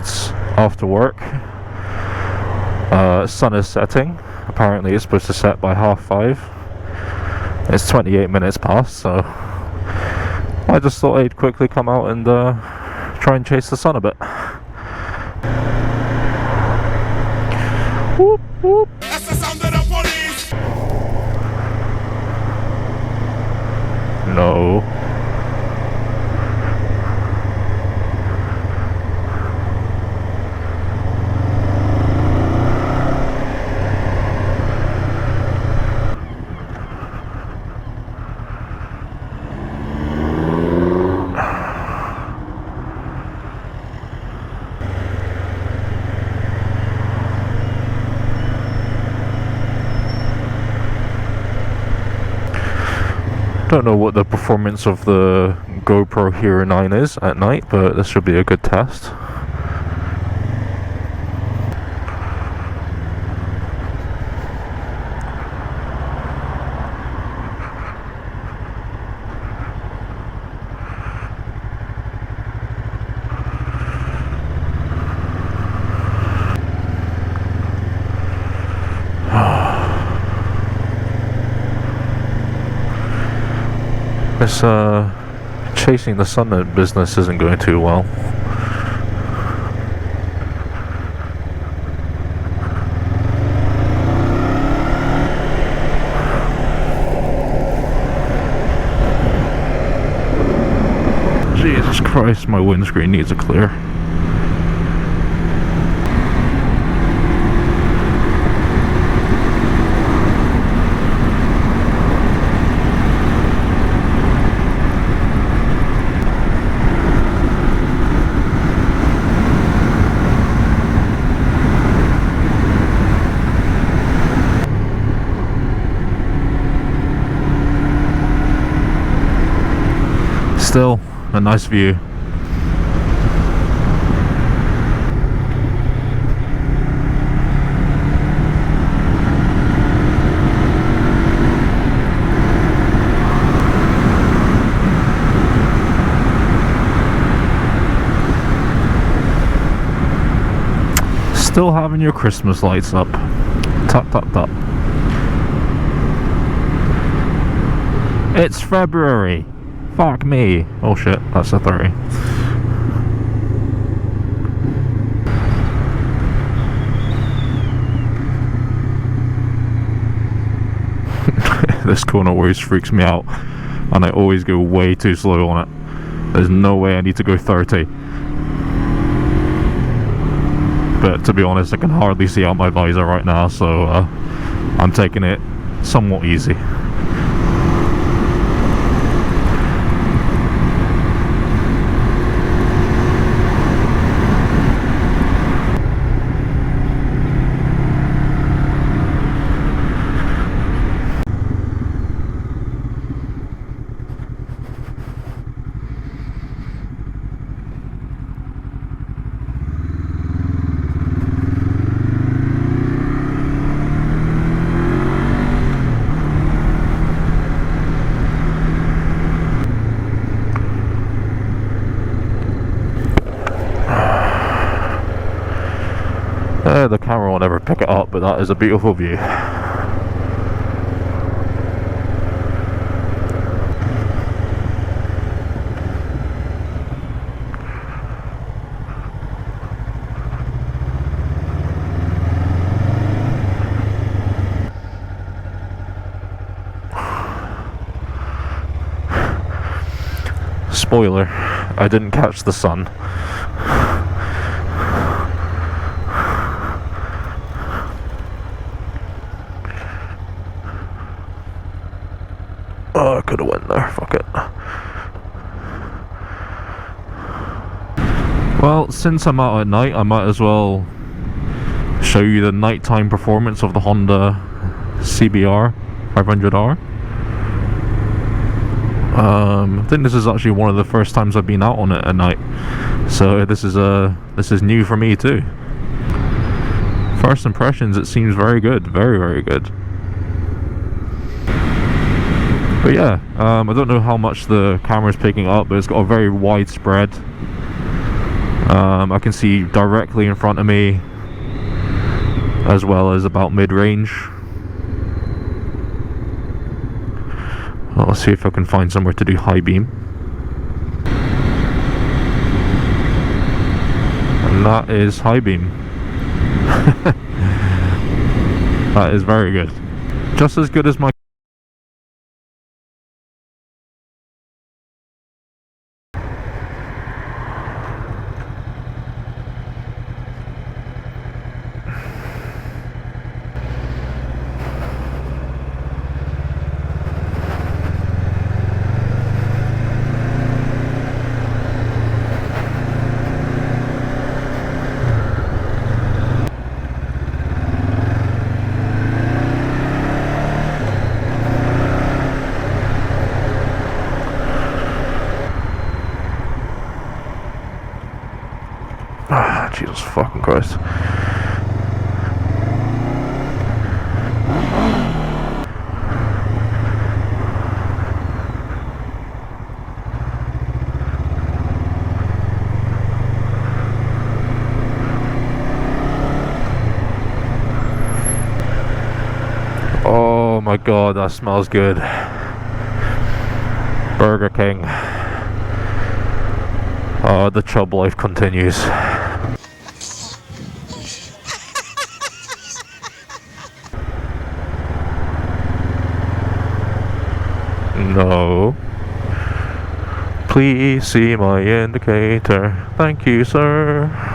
It's after work. Sun is setting. Apparently it's supposed to set by 5:30. It's 28 minutes past, so I just thought I'd quickly come out and try and chase the sun a bit. Whoop, whoop. That's the sound of the police. No. Don't know what the performance of the GoPro Hero 9 is at night, but this should be a good test. This chasing the sun business isn't going too well. Jesus Christ, my windscreen needs a clear. Still a nice view. Still having your Christmas lights up. Tap tap tap. It's February. Fuck me. Oh shit, that's a 30. This corner always freaks me out, and I always go way too slow on it. There's no way I need to go 30. But to be honest, I can hardly see out my visor right now, so I'm taking it somewhat easy. The camera will never pick it up, but that is a beautiful view. Spoiler, I didn't catch the sun. Oh, I could have went there, fuck it. Well, since I'm out at night, I might as well show you the nighttime performance of the Honda CBR500R. I think this is actually one of the first times I've been out on it at night, so this is new for me too. First impressions, it seems very good, very good. But yeah, I don't know how much the camera's picking up, but it's got a very widespread I can see directly in front of me, as well as about mid-range. I'll see if I can find somewhere to do high beam. And that is high beam. That is very good. Just as good as my... Jesus fucking Christ. Oh my god, that smells good. Burger King. The chub life continues. No. Please see my indicator. Thank you, sir.